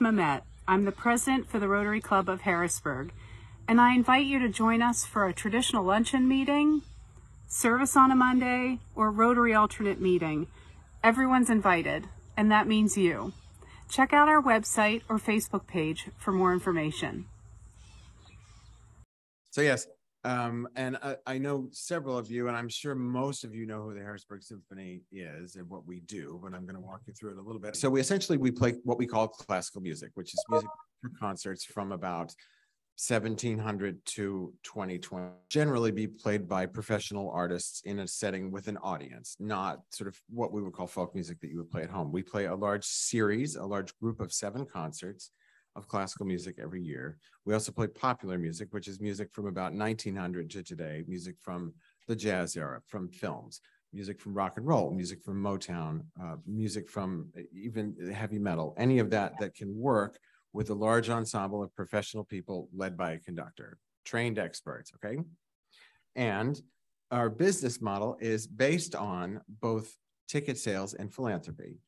Mamet. I'm the president for the Rotary Club of Harrisburg, and I invite you to join us for a traditional luncheon meeting, service on a Monday, or Rotary alternate meeting. Everyone's invited, and that means you. Check out our website or Facebook page for more information. So yes, and I know several of you, and I'm sure most of you know who the Harrisburg Symphony is and what we do, but I'm going to walk you through it a little bit. So we play what we call classical music, which is music for concerts from about 1700 to 2020, generally be played by professional artists in a setting with an audience, not sort of what we would call folk music that you would play at home. We play a large group of 7 concerts of classical music every year. We also play popular music, which is music from about 1900 to today, music from the jazz era, from films, music from rock and roll, music from Motown, music from even heavy metal, any of that can work with a large ensemble of professional people led by a conductor, trained experts, okay? And our business model is based on both ticket sales and philanthropy.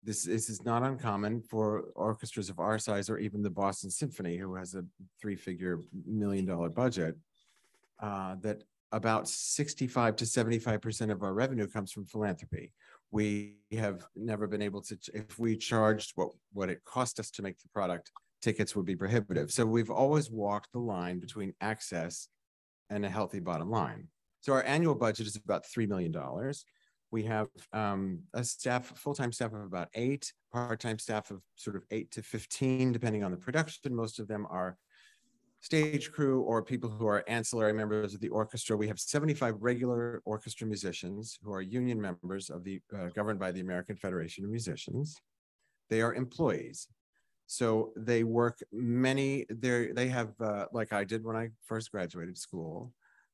This is not uncommon for orchestras of our size or even the Boston Symphony, who has a 3-figure $1 million budget, that about 65 to 75% of our revenue comes from philanthropy. We have never been able to, if we charged what it cost us to make the product, tickets would be prohibitive. So we've always walked the line between access and a healthy bottom line. So our annual budget is about $3 million. We have a full-time staff of about 8, part-time staff of sort of 8 to 15, depending on the production. Most of them are stage crew or people who are ancillary members of the orchestra. We have 75 regular orchestra musicians who are union members of the governed by the American Federation of Musicians. They are employees. So they work they have, like I did when I first graduated school,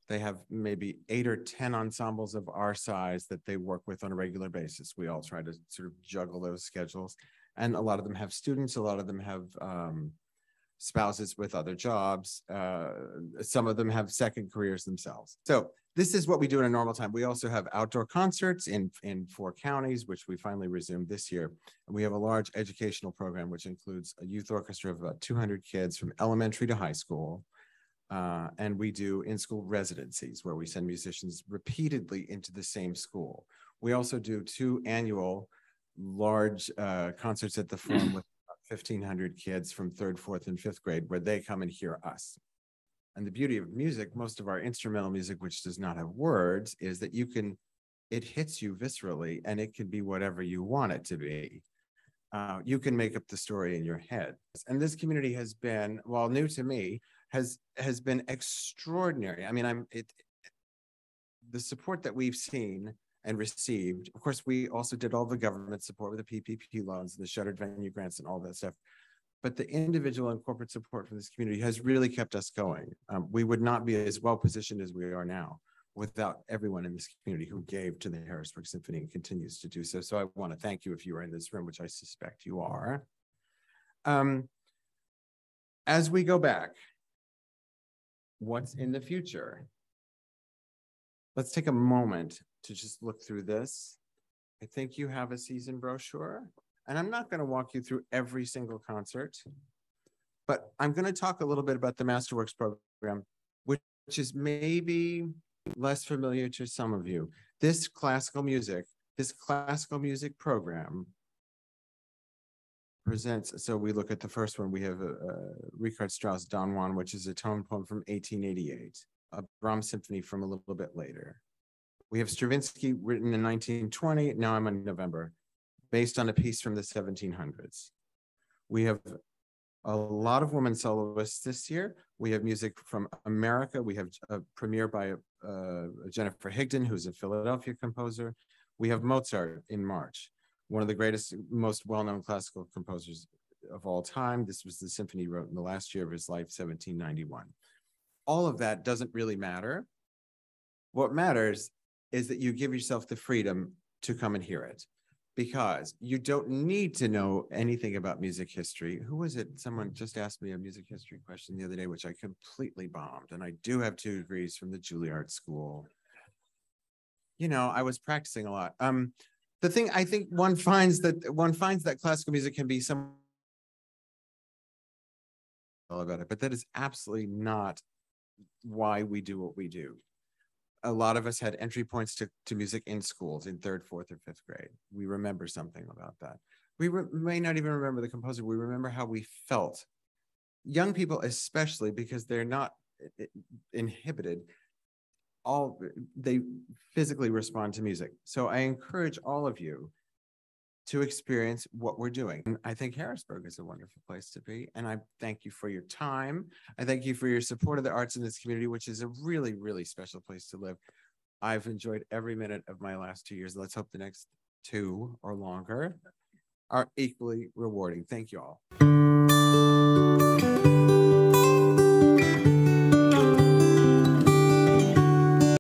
they have maybe 8 or 10 ensembles of our size that they work with on a regular basis. We all try to sort of juggle those schedules. And a lot of them have students, a lot of them have spouses with other jobs. Some of them have second careers themselves. So this is what we do in a normal time. We also have outdoor concerts in 4 counties, which we finally resumed this year. And we have a large educational program, which includes a youth orchestra of about 200 kids from elementary to high school. And we do in-school residencies where we send musicians repeatedly into the same school. We also do 2 annual large concerts at the Forum with 1,500 kids from 3rd, 4th, and 5th grade where they come and hear us. And the beauty of music, most of our instrumental music, which does not have words, is that it hits you viscerally and it can be whatever you want it to be. You can make up the story in your head. And this community has been, while new to me, has been extraordinary. I mean, the support that we've seen and received. Of course, we also did all the government support with the PPP loans, the shuttered venue grants, and all that stuff. But the individual and corporate support from this community has really kept us going. We would not be as well positioned as we are now without everyone in this community who gave to the Harrisburg Symphony and continues to do so. So I want to thank you if you are in this room, which I suspect you are. As we go back, what's in the future? Let's take a moment to just look through this. I think you have a season brochure, and I'm not going to walk you through every single concert, but I'm going to talk a little bit about the Masterworks program, which is maybe less familiar to some of you. This classical music program presents, so we look at the first one, we have Richard Strauss' Don Juan, which is a tone poem from 1888, a Brahms symphony from a little bit later. We have Stravinsky, written in 1920, now I'm in November, based on a piece from the 1700s. We have a lot of women soloists this year. We have music from America. We have a premiere by Jennifer Higdon, who's a Philadelphia composer. We have Mozart in March, one of the greatest, most well-known classical composers of all time. This was the symphony he wrote in the last year of his life, 1791. All of that doesn't really matter. What matters is that you give yourself the freedom to come and hear it, because you don't need to know anything about music history. Who was it? Someone just asked me a music history question the other day, which I completely bombed. And I do have 2 degrees from the Juilliard School. You know, I was practicing a lot. The thing, I think one finds that classical music can be some about it, but that is absolutely not why we do what we do. A lot of us had entry points to music in schools in 3rd, 4th, or 5th grade. We remember something about that. We may not even remember the composer. We remember how we felt. Young people, especially because they're not inhibited, they physically respond to music. So I encourage all of you to experience what we're doing. And I think Harrisburg is a wonderful place to be. And I thank you for your time. I thank you for your support of the arts in this community, which is a really, really special place to live. I've enjoyed every minute of my last 2 years. Let's hope the next 2 or longer are equally rewarding. Thank you all.